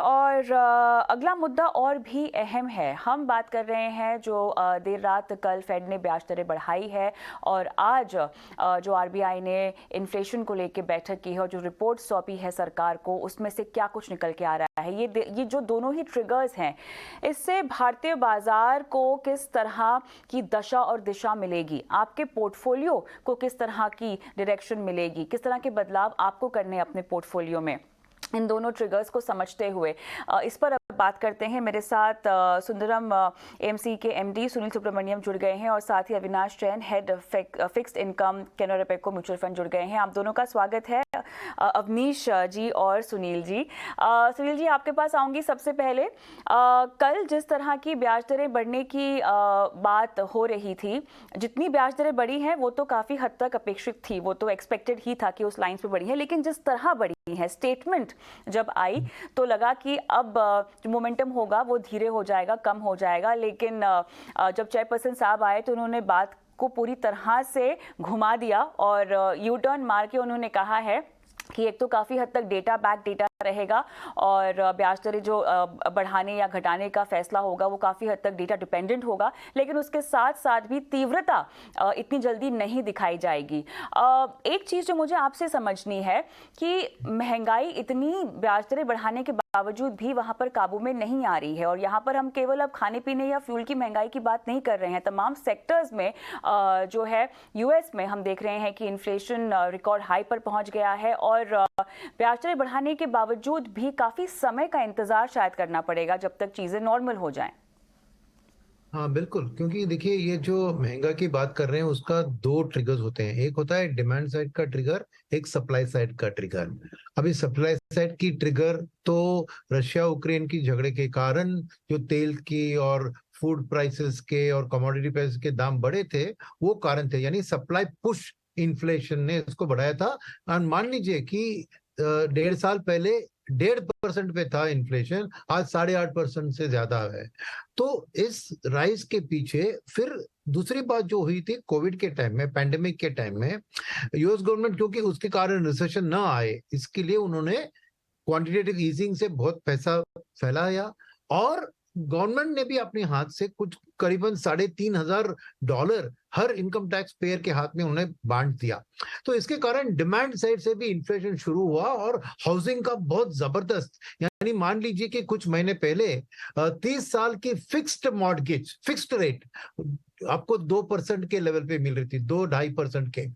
और अगला मुद्दा और भी अहम है। हम बात कर रहे हैं जो देर रात कल फेड ने ब्याज दरें बढ़ाई है और आज जो आरबीआई ने इन्फ्लेशन को लेकर बैठक की है और जो रिपोर्ट सौंपी है सरकार को, उसमें से क्या कुछ निकल के आ रहा है। ये जो दोनों ही ट्रिगर्स हैं, इससे भारतीय बाजार को किस तरह की दशा और दिशा मिलेगी, आपके पोर्टफोलियो को किस तरह की डायरेक्शन मिलेगी, किस तरह के बदलाव आपको करने अपने पोर्टफोलियो में, इन दोनों ट्रिगर्स को समझते हुए इस पर अब बात करते हैं। मेरे साथ सुंदरम एएमसी के एमडी सुनील सुब्रमण्यम जुड़ गए हैं और साथ ही Avinash Jain head fixed income Canara पेप्को म्यूचुअल फंड जुड़ गए हैं। आप दोनों का स्वागत है, अवनीश जी और सुनील जी। सुनील जी, आपके पास आऊंगी सबसे पहले। कल जिस तरह की ब्याज दरें बढ़ने की बात हो रही थी, जितनी ब्याज दरें बढ़ी हैं वो तो काफ़ी हद तक अपेक्षित थी, वो तो एक्सपेक्टेड ही था कि उस लाइन पे बढ़ी है, लेकिन जिस तरह बढ़ी है, स्टेटमेंट जब आई तो लगा कि अब जो मोमेंटम होगा वो धीरे हो जाएगा, कम हो जाएगा। लेकिन जब चेयरपर्सन साहब आए तो उन्होंने बात को पूरी तरह से घुमा दिया और यू टर्न मार के उन्होंने कहा है कि एक तो काफ़ी हद तक डेटा बैक डेटा रहेगा और ब्याज दरें जो बढ़ाने या घटाने का फैसला होगा वो काफ़ी हद तक डेटा डिपेंडेंट होगा, लेकिन उसके साथ साथ भी तीव्रता इतनी जल्दी नहीं दिखाई जाएगी। एक चीज़ जो मुझे आपसे समझनी है कि महंगाई इतनी ब्याज दरें बढ़ाने के बावजूद भी वहाँ पर काबू में नहीं आ रही है, और यहाँ पर हम केवल अब खाने पीने या फ्यूल की महंगाई की बात नहीं कर रहे हैं। तमाम सेक्टर्स में जो है यूएस में हम देख रहे हैं कि इन्फ्लेशन रिकॉर्ड हाई पर पहुंच गया है और ब्याज दरें बढ़ाने के बावजूद भी काफी समय का इंतजार शायद करना पड़ेगा जब तक चीजें नॉर्मल हो जाएं। हाँ बिल्कुल, क्योंकि देखिए ये जो महंगा की बात कर रहे हैं उसका दो ट्रिगर्स होते हैं। एक होता है डिमांड साइड का ट्रिगर, एक सप्लाई साइड का ट्रिगर। अभी सप्लाई साइड की ट्रिगर तो रशिया यूक्रेन की झगड़े के कारण जो तेल की और फूड प्राइसेस के और कमोडिटी प्राइस के दाम बढ़े थे वो कारण थे, यानी सप्लाई पुश इन्फ्लेशन ने इसको बढ़ाया था। और मान लीजिए कि 1.5 साल पहले 1.5% पे था इन्फ्लेशन, आज 8.5% से ज्यादा है। तो इस राइज के पीछे फिर दूसरी बात जो हुई थी कोविड के टाइम में, पैंडेमिक के टाइम में, यूएस गवर्नमेंट क्योंकि उसके कारण रिसेशन ना आए इसके लिए उन्होंने क्वांटिटेटिव ईजिंग से बहुत पैसा फैलाया और गवर्नमेंट ने भी अपने हाथ से कुछ करीबन $3,500 हर इनकम टैक्स पेयर के हाथ में उन्हें बांट दिया। तो इसके कारण डिमांड साइड से भी इन्फ्लेशन शुरू हुआ और हाउसिंग का बहुत जबरदस्त, यानी मान लीजिए कि कुछ महीने पहले 30 साल की फिक्स्ड मॉर्गेज, फिक्स्ड रेट आपको 2% के लेवल पे मिल रही थी, 2-2.5% के।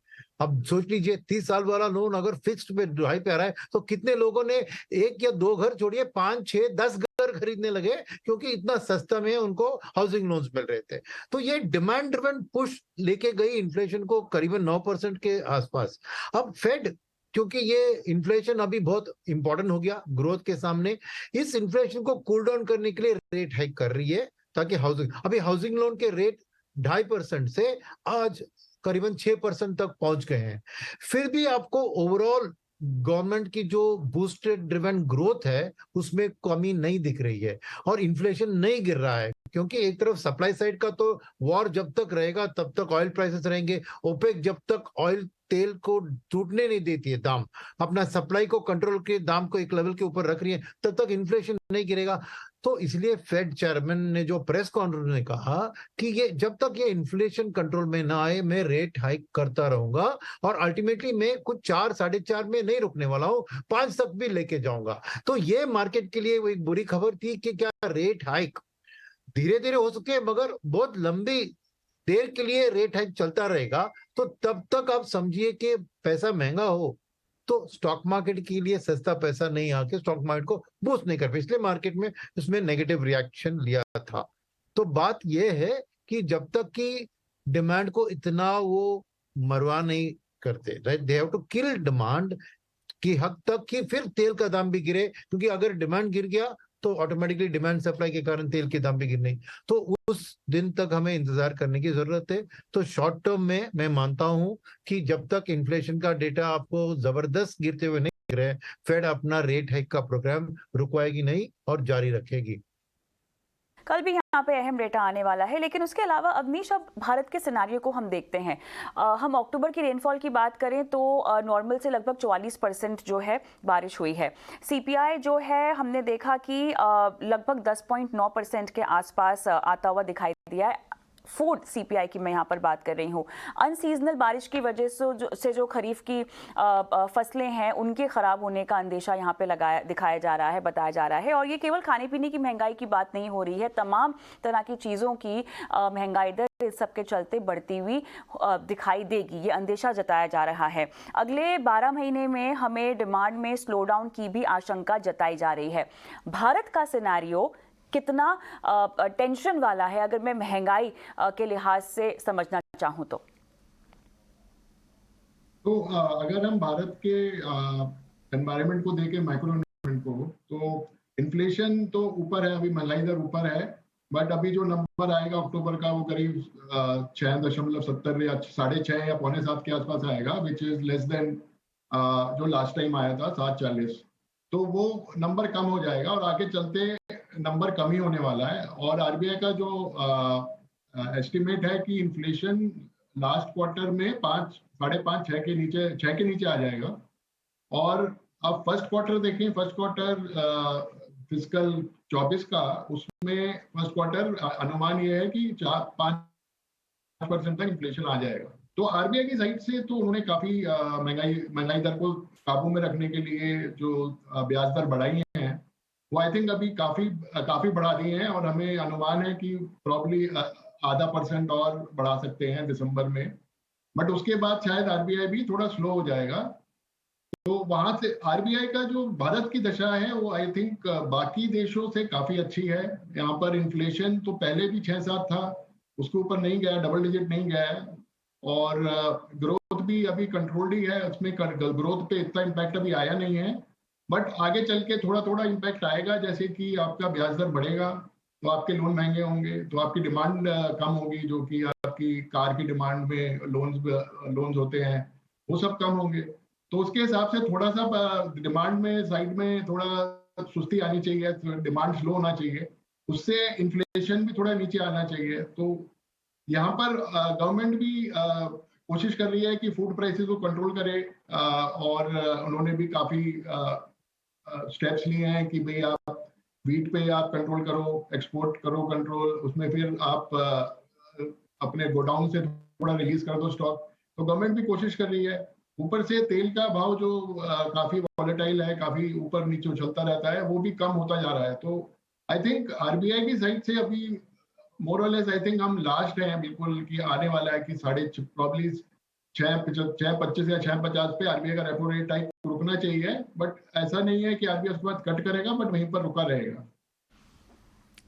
अब सोच लीजिए 30 साल वाला लोन अगर फिक्स्ड पे 2.5 पे आ रहा है तो कितने लोगों ने एक या दो घर छोड़िए 5, 6, 10 घर खरीदने लगे क्योंकि इतना सस्ता में उनको हाउसिंग लोन्स मिल रहे थे। तो ये डिमांड ड्रिवन पुश लेके गई इन्फ्लेशन को करीबन 9% के आसपास। अब फेड, क्योंकि ये इन्फ्लेशन अभी बहुत इंपॉर्टेंट हो गया ग्रोथ के सामने, इस इन्फ्लेशन को कूल डाउन करने के लिए रेट हाइक कर रही है ताकि अभी हाउसिंग लोन के रेट 2.5% से आज करीबन 6% तक पहुंच गए हैं। फिर भी आपको ओवरऑल गवर्नमेंट की जो बूस्टेड ड्रिवन ग्रोथ है उसमें कमी नहीं दिख रही है और इन्फ्लेशन नहीं गिर रहा है, क्योंकि एक तरफ सप्लाई साइड का तो वॉर जब तक रहेगा तब तक ऑयल प्राइसेस रहेंगे। ओपेक जब तक ऑयल तेल को टूटने नहीं देती है, दाम अपना सप्लाई को कंट्रोल के दाम को एक लेवल के ऊपर रख रही है, तब तक इन्फ्लेशन नहीं गिरेगा। तो इसलिए फेड चेयरमैन ने जो प्रेस कॉन्फ्रेंस में कहा कि ये जब तक ये इन्फ्लेशन कंट्रोल में ना आए मैं रेट हाइक करता रहूंगा और अल्टीमेटली मैं कुछ 4, 4.5 में नहीं रुकने वाला हूं, 5 तक भी लेके जाऊंगा। तो ये मार्केट के लिए वो एक बुरी खबर थी कि क्या रेट हाइक धीरे धीरे हो सके मगर बहुत लंबी देर के लिए रेट हाइक चलता रहेगा, तो तब तक आप समझिए कि पैसा महंगा हो तो स्टॉक मार्केट के लिए सस्ता पैसा नहीं आके स्टॉक मार्केट को बूस्ट नहीं कर पाए, इसलिए मार्केट में इसमें नेगेटिव रिएक्शन लिया था। तो बात यह है कि जब तक कि डिमांड को इतना वो मरवा नहीं करते, right, they have to kill demand की हद तक कि फिर तेल का दाम भी गिरे, क्योंकि अगर डिमांड गिर गया तो ऑटोमेटिकली डिमांड सप्लाई के कारण तेल के दाम भी गिरने, तो उस दिन तक हमें इंतजार करने की जरूरत है। तो शॉर्ट टर्म में मैं मानता हूं कि जब तक इन्फ्लेशन का डेटा आपको जबरदस्त गिरते हुए नहीं गिर रहे, फेड अपना रेट हाइक का प्रोग्राम रुकवाएगी नहीं और जारी रखेगी। कल भी यहाँ पे अहम डेटा आने वाला है, लेकिन उसके अलावा अवनीश, अब भारत के सिनारियो को हम देखते हैं। हम अक्टूबर की रेनफॉल की बात करें तो नॉर्मल से लगभग 44% जो है बारिश हुई है। सीपीआई जो है हमने देखा कि लगभग 10.9% के आसपास आता हुआ दिखाई दिया है। फूड सीपीआई की मैं यहाँ पर बात कर रही हूँ। अनसीजनल बारिश की वजह से जो खरीफ की फसलें हैं उनके खराब होने का अंदेशा यहाँ पे दिखाया जा रहा है, बताया जा रहा है। और ये केवल खाने पीने की महंगाई की बात नहीं हो रही है, तमाम तरह की चीज़ों की महंगाई दर इस सब के चलते बढ़ती हुई दिखाई देगी, ये अंदेशा जताया जा रहा है। अगले 12 महीने में हमें डिमांड में स्लो डाउन की भी आशंका जताई जा रही है। भारत का सिनेरियो कितना टेंशन वाला है, अगर मैं महंगाई के लिहाज से समझना चाहूं तो? अगर हम भारत के एनवायरनमेंट को देखें, माइक्रो एनवायरनमेंट को, तो इन्फ्लेशन तो ऊपर है, अभी महंगाई दर ऊपर है, बट अभी जो नंबर आएगा अक्टूबर का वो करीब 6.70 या 6.5 या 6.75 के आसपास आएगा, विच इज लेस देन जो लास्ट टाइम आया था 7.40। तो वो नंबर कम हो जाएगा और आगे चलते नंबर कम ही होने वाला है। और आरबीआई का जो एस्टिमेट है कि इन्फ्लेशन लास्ट क्वार्टर में 5, 5.5, 6 के नीचे आ जाएगा। और अब फर्स्ट क्वार्टर देखें, फर्स्ट क्वार्टर फिस्कल 24 का, उसमें फर्स्ट क्वार्टर अनुमान ये है कि 4-5% तक इन्फ्लेशन आ जाएगा। तो आरबीआई की साइड से तो उन्होंने काफी महंगाई दर को काबू में रखने के लिए जो ब्याज दर बढ़ाई हैं वो आई थिंक अभी काफी बढ़ा दी हैं, और हमें अनुमान है कि प्रॉब्ली 0.5% और बढ़ा सकते हैं दिसंबर में। बट उसके बाद शायद आरबीआई भी थोड़ा स्लो हो जाएगा। तो वहां से आरबीआई का जो भारत की दशा है वो आई थिंक बाकी देशों से काफी अच्छी है। यहाँ पर इन्फ्लेशन तो पहले भी 6-7 था, उसके ऊपर नहीं गया, डबल डिजिट नहीं गया है, और ग्रोथ भी अभी कंट्रोल्ड ही है, उसमें ग्रोथ पे इतना इम्पैक्ट अभी आया नहीं है। बट आगे चल के थोड़ा थोड़ा इम्पैक्ट आएगा, जैसे कि आपका ब्याज दर बढ़ेगा तो आपके लोन महंगे होंगे, तो आपकी डिमांड कम होगी, जो कि आपकी कार की डिमांड में लोन्स होते हैं वो सब कम होंगे। तो उसके हिसाब से थोड़ा सा डिमांड में साइड में थोड़ा सुस्ती आनी चाहिए, डिमांड स्लो होना चाहिए, उससे इन्फ्लेशन भी थोड़ा नीचे आना चाहिए। तो यहाँ पर गवर्नमेंट भी कोशिश कर रही है कि फूड प्राइसेस को कंट्रोल करे, और उन्होंने भी काफी स्टेप्स लिए हैं कि भाई आप वीट पे आप कंट्रोल करो, एक्सपोर्ट करो कंट्रोल, उसमें फिर आप अपने गोडाउन से थोड़ा रिलीज कर दो स्टॉक। तो गवर्नमेंट भी कोशिश कर रही है। ऊपर से तेल का भाव जो काफी वॉलेटाइल है, काफी ऊपर नीचे उछलता रहता है, वो भी कम होता जा रहा है। तो आई थिंक आरबीआई की साइड से अभी मोर और लेस आई थिंक हम लास्ट हैं बिल्कुल, कि आने वाला है कि प्रॉब्ली 6.25 या 6.50 पे आरबीआई का रेपो रेट हाइक रुकना चाहिए। बट ऐसा नहीं है कि आरबीआई उसके बाद कट करेगा, बट वहीं पर रुका रहेगा।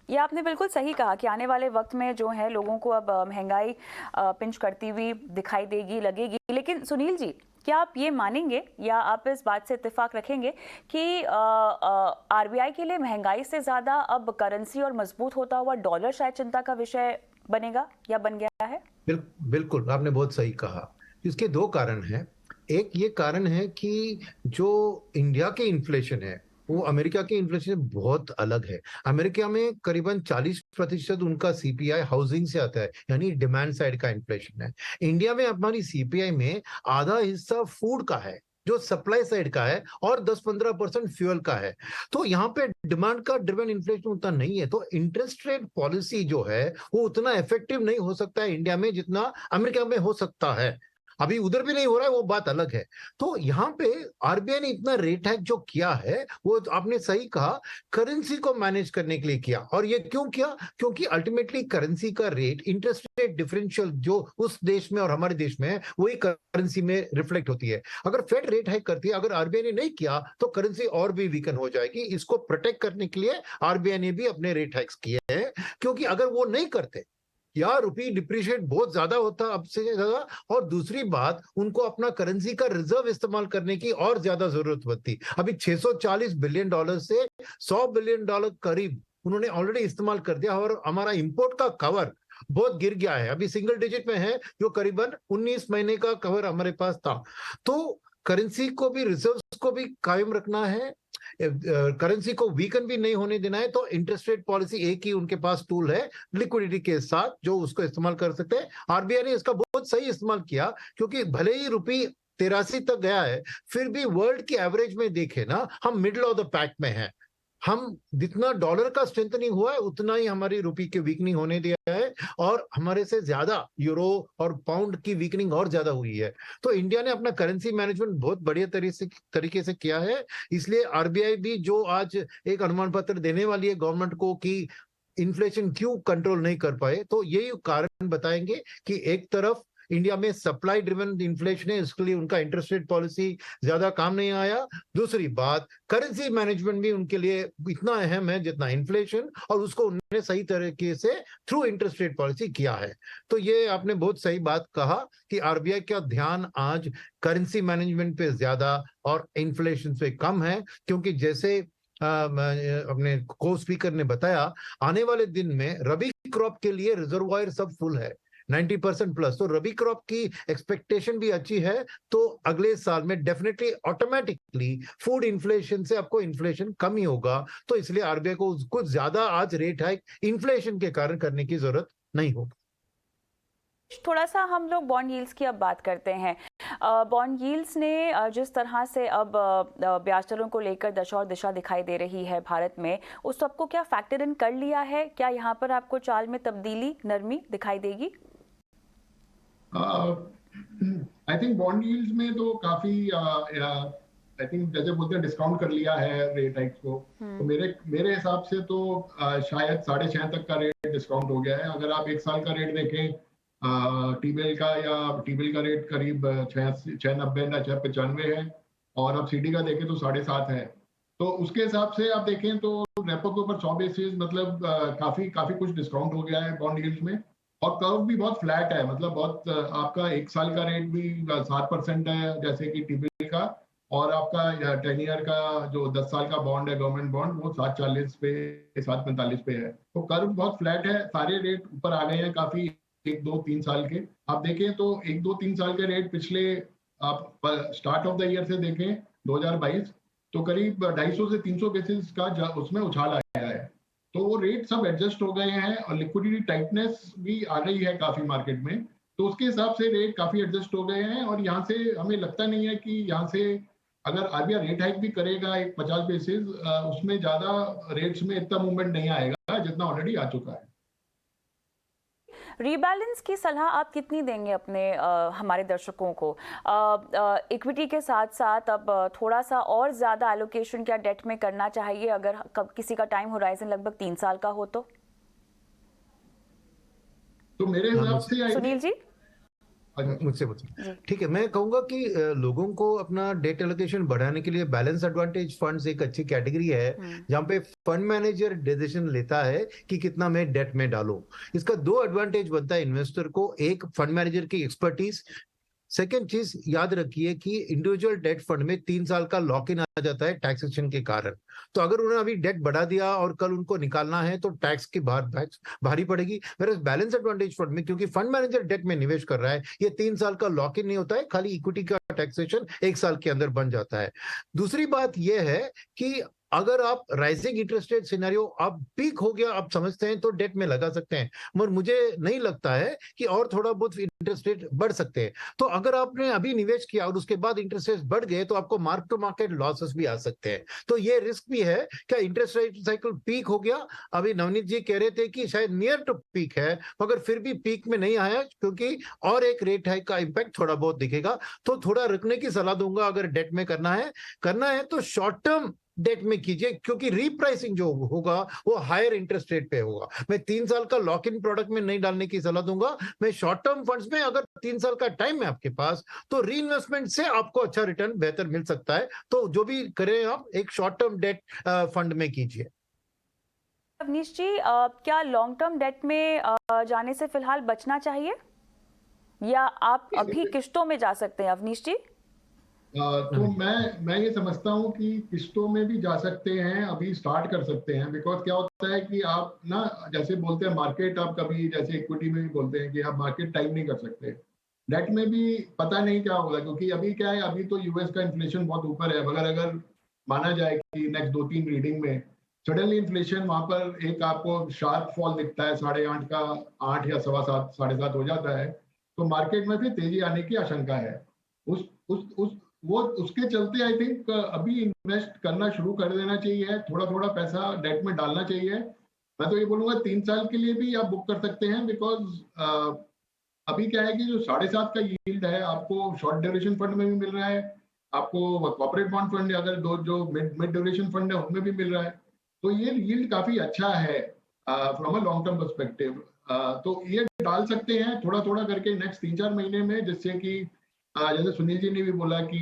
ये आपने बिल्कुल सही कहा कि आने वाले वक्त में जो है लोगों को अब महंगाई पिंच करती हुई दिखाई देगी, लगेगी। लेकिन सुनील जी, क्या आप ये मानेंगे या आप इस बात से इत्तेफाक रखेंगे कि आरबीआई के लिए महंगाई से ज्यादा अब करेंसी और मजबूत होता हुआ डॉलर शायद चिंता का विषय बनेगा या बन गया है? बिल्कुल, आपने बहुत सही कहा। इसके दो कारण हैं। एक ये कारण है कि जो इंडिया के इन्फ्लेशन है वो अमेरिका के इन्फ्लेशन से बहुत अलग है। अमेरिका में करीबन 40% उनका सीपीआई हाउसिंग से आता है, यानी डिमांड साइड का इन्फ्लेशन है। इंडिया में हमारी सीपीआई में आधा हिस्सा फूड का है जो सप्लाई साइड का है, और 10-15% फ्यूल का है। तो यहाँ पे डिमांड का ड्रिवन इन्फ्लेशन उतना नहीं है। तो इंटरेस्ट रेट पॉलिसी जो है वो उतना इफेक्टिव नहीं हो सकता है इंडिया में जितना अमेरिका में हो सकता है। अभी उधर भी नहीं हो रहा है, वो बात अलग है। तो यहाँ पे आरबीआई ने इतना रेट हाइक जो किया है वो आपने सही कहा, करेंसी को मैनेज करने के लिए किया। और ये क्यों किया? क्योंकि अल्टीमेटली करेंसी का रेट, इंटरेस्ट रेट डिफरेंशियल जो उस देश में और हमारे देश में है वही करेंसी में रिफ्लेक्ट होती है। अगर फेड रेट हाइक करती है, अगर आरबीआई ने नहीं किया तो करेंसी और भी वीकन हो जाएगी। इसको प्रोटेक्ट करने के लिए आरबीआई ने भी अपने रेट हाइक्स किए हैं, क्योंकि अगर वो नहीं करते या रुपी डिप्रिशिएट बहुत ज्यादा होता अब से ज्यादा, और दूसरी बात उनको अपना करेंसी का रिजर्व इस्तेमाल करने की और ज्यादा जरूरत पड़ती। अभी $640 बिलियन से $100 बिलियन करीब उन्होंने ऑलरेडी इस्तेमाल कर दिया, और हमारा इंपोर्ट का कवर बहुत गिर गया है, अभी सिंगल डिजिट में है, जो करीबन 19 महीने का कवर हमारे पास था। तो करेंसी को भी, रिजर्व्स को भी कायम रखना है। करेंसी को वीकन भी नहीं होने देना है, तो इंटरेस्ट रेट पॉलिसी एक ही उनके पास टूल है लिक्विडिटी के साथ जो उसको इस्तेमाल कर सकते हैं। आरबीआई ने इसका बहुत सही इस्तेमाल किया, क्योंकि भले ही रुपये 83 तक गया है, फिर भी वर्ल्ड की एवरेज में देखे ना, हम मिडिल ऑफ द पैक में हैं। हम जितना डॉलर का स्ट्रेंथनिंग हुआ है उतना ही हमारी रुपये की वीकनिंग होने दिया है, और हमारे से ज्यादा यूरो और पाउंड की वीकनिंग और ज्यादा हुई है। तो इंडिया ने अपना करेंसी मैनेजमेंट बहुत बढ़िया तरीके से किया है। इसलिए आरबीआई भी जो आज एक अनुमान पत्र देने वाली है गवर्नमेंट को कि इन्फ्लेशन क्यों कंट्रोल नहीं कर पाए, तो यही कारण बताएंगे कि एक तरफ इंडिया में सप्लाई ड्रिवन इन्फ्लेशन है, इसके लिए उनका इंटरेस्ट रेट पॉलिसी ज्यादा काम नहीं आया। दूसरी बात, करेंसी मैनेजमेंट भी उनके लिए इतना अहम है जितना इन्फ्लेशन, और उसको उन्होंने सही तरीके से थ्रू इंटरेस्ट रेट पॉलिसी किया है। तो ये आपने बहुत सही बात कहा कि आरबीआई का ध्यान आज करेंसी मैनेजमेंट पे ज्यादा और इन्फ्लेशन पे कम है, क्योंकि जैसे अपने को स्पीकर ने बताया, आने वाले दिन में रबी क्रॉप के लिए रिजर्वायर सब फुल है 90% प्लस, तो रबी क्रॉप की एक्सपेक्टेशन भी अच्छी है। तो अगले साल में डेफिनेटली ऑटोमेटिकली फूड इन्फ्लेशन से आपको इन्फ्लेशन कम ही होगा। तो इसलिए आरबीआई को कुछ ज्यादा आज रेट हाइक इन्फ्लेशन के कारण करने की जरूरत नहीं होगी। थोड़ा सा हम लोग बॉन्ड यील्ड्स की अब बात करते हैं। बॉन्ड यील्ड्स ने जिस तरह से अब ब्याज दरों को लेकर दशा और दिशा दिखाई दे रही है भारत में, उस सबको क्या फैक्टर इन कर लिया है? क्या यहाँ पर आपको चाल में तब्दीली, नरमी दिखाई देगी? आई थिंक बॉन्ड यील्ड्स में तो काफी आई थिंक जैसे बोलते हैं डिस्काउंट कर लिया है रेट हाइक्स को। तो मेरे हिसाब से तो शायद 6.5 तक का रेट डिस्काउंट हो गया है। अगर आप एक साल का रेट देखें टी-बिल का रेट करीब 6.90 या 6.95 है, और अब सीडी का देखें तो 7.5 है। तो उसके हिसाब से आप देखें तो रेपो के ऊपर 100 बेसिस मतलब काफी कुछ डिस्काउंट हो गया है बॉन्ड यील्ड्स में। और कर्व भी बहुत फ्लैट है, मतलब बहुत आपका एक साल का रेट भी 7% है जैसे कि टी-बिल का, और आपका 10 ईयर का जो 10 साल का बॉन्ड है गवर्नमेंट बॉन्ड, वो 7.40 पे 7.45 पे है। तो कर्व बहुत फ्लैट है, सारे रेट ऊपर आ गए हैं काफी 1, 2, 3 साल के। आप देखें तो 1, 2, 3 साल के रेट पिछले आप स्टार्ट ऑफ द ईयर से देखें 2022 तो करीब 250 से 300 बेसिस का उसमें उछाल आया है। तो वो रेट सब एडजस्ट हो गए हैं, और लिक्विडिटी टाइटनेस भी आ गई है काफी मार्केट में, तो उसके हिसाब से रेट काफी एडजस्ट हो गए हैं। और यहाँ से हमें लगता नहीं है कि यहाँ से अगर आरबीआई रेट हाइक भी करेगा एक 50 बेसिस, उसमें ज्यादा रेट्स में इतना मूवमेंट नहीं आएगा जितना ऑलरेडी आ चुका है। रीबैलेंस की सलाह आप कितनी देंगे अपने हमारे दर्शकों को? इक्विटी के साथ साथ अब थोड़ा सा और ज़्यादा एलोकेशन क्या डेट में करना चाहिए, अगर किसी का टाइम होराइजन लगभग 3 साल का हो तो मेरे हिसाब से सुनील जी मुझसे पूछिए। ठीक है, मैं कहूंगा कि लोगों को अपना डेट एलोकेशन बढ़ाने के लिए बैलेंस एडवांटेज फंड्स एक अच्छी कैटेगरी है, जहां पे फंड मैनेजर डिसीजन लेता है कि कितना मैं डेट में डालूं। इसका 2 एडवांटेज बनता है इन्वेस्टर को, एक फंड मैनेजर की एक्सपर्टीज, सेकेंड चीज याद रखिए कि इंडिविजुअल डेट फंड में 3 साल का लॉक इन आ जाता है टैक्सेशन के कारण। तो अगर उन्होंने अभी डेट बढ़ा दिया और कल उनको निकालना है तो टैक्स की भारी पड़ेगी। मेरे बैलेंस एडवांटेज फंड में, क्योंकि फंड मैनेजर डेट में निवेश कर रहा है, ये 3 साल का लॉक इन नहीं होता है, खाली इक्विटी का टैक्सेशन 1 साल के अंदर बन जाता है। दूसरी बात यह है कि अगर आप राइजिंग इंटरेस्ट रेट सिनेरियो अब पीक हो गया आप समझते हैं तो डेट में लगा सकते हैं, मगर मुझे नहीं लगता है कि और थोड़ा बहुत इंटरेस्ट रेट बढ़ सकते हैं। तो अगर आपने अभी निवेश किया और उसके बाद इंटरेस्ट रेट बढ़ गए तो आपको मार्क टू मार्केट लॉसेस भी आ सकते हैं। तो ये रिस्क भी है। क्या इंटरेस्ट रेट साइकिल पीक हो गया? अभी नवनीत जी कह रहे थे कि शायद नियर टू पीक है, मगर फिर भी पीक में नहीं आया, क्योंकि और एक रेट हाइक का इंपैक्ट थोड़ा बहुत दिखेगा। तो थोड़ा रुकने की सलाह दूंगा। अगर डेट में करना है तो शॉर्ट टर्म डेट में कीजिए, क्योंकि रीप्राइसिंग जो होगा वो हायर इंटरेस्ट रेट पे होगा। मैं 3 साल का लॉक इन प्रोडक्ट में नहीं डालने की सलाह दूंगा। मैं शॉर्ट टर्म फंड्स में, अगर 3 साल का टाइम है आपके पास, तो री इन्वेस्टमेंट से आपको अच्छा रिटर्न बेहतर मिल सकता है। तो जो भी करें आप एक शॉर्ट टर्म डेट फंड में कीजिए। अवनीश जी, क्या लॉन्ग टर्म डेट में जाने से फिलहाल बचना चाहिए, या आप अभी किश्तों में जा सकते हैं? अवनीश जी तो मैं ये समझता हूँ कि किस्तों में भी जा सकते हैं, अभी स्टार्ट कर सकते हैं। बिकॉज क्या होता है कि आप ना जैसे बोलते हैं मार्केट, आप कभी जैसे इक्विटी में भी बोलते हैं कि आप मार्केट टाइम नहीं कर सकते, डेट में भी पता नहीं क्या होगा, क्योंकि अभी क्या है, अभी तो यूएस का इन्फ्लेशन बहुत ऊपर है। अगर माना जाए कि नेक्स्ट 2-3 रीडिंग में सडनली इन्फ्लेशन वहां पर एक आपको शार्प फॉल दिखता है, 8.5 का 8 या 7.25 7.5 हो जाता है, तो मार्केट में फिर तेजी आने की आशंका है। उसके चलते आई थिंक अभी इन्वेस्ट करना शुरू कर देना चाहिए, थोड़ा थोड़ा पैसा डेट में डालना चाहिए। मैं तो ये बोलूंगा 3 साल के लिए भी आप बुक कर सकते हैं, बिकॉज अभी क्या है कि जो 7.5 का यील्ड है आपको शॉर्ट ड्यूरेशन फंड में भी मिल रहा है, आपको कॉर्पोरेट बॉन्ड फंड अगर दो जो मिड ड्यूरेशन फंड है उसमें भी मिल रहा है, तो ये यील्ड काफी अच्छा है from a long term perspective. तो ये डाल सकते हैं थोड़ा थोड़ा करके नेक्स्ट 3-4 महीने में, जिससे कि जैसे सुनील जी ने भी बोला कि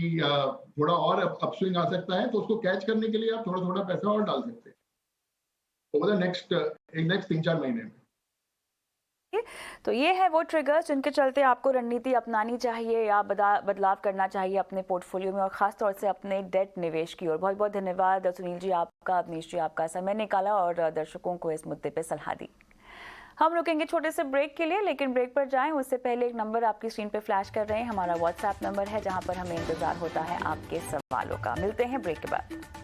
थोड़ा और अपस्विंग आ सकता है, तो उसको कैच करने के लिए आप थोड़ा थोड़ा पैसा और डाल सकते हैं ओवर द नेक्स्ट 3-4 महीने में। तो ये है वो ट्रिगर्स जिनके चलते आपको रणनीति अपनानी चाहिए या बदलाव करना चाहिए अपने पोर्टफोलियो में, और खास तौर से अपने डेट निवेश की ओर। बहुत बहुत धन्यवाद सुनील जी आपका, अवनीश जी आपका समय निकाला और दर्शकों को इस मुद्दे पे सलाह दी। हम रुकेंगे छोटे से ब्रेक के लिए, लेकिन ब्रेक पर जाएं उससे पहले एक नंबर आपकी स्क्रीन पे फ्लैश कर रहे हैं, हमारा व्हाट्सएप नंबर है जहां पर हमें इंतजार होता है आपके सवालों का। मिलते हैं ब्रेक के बाद।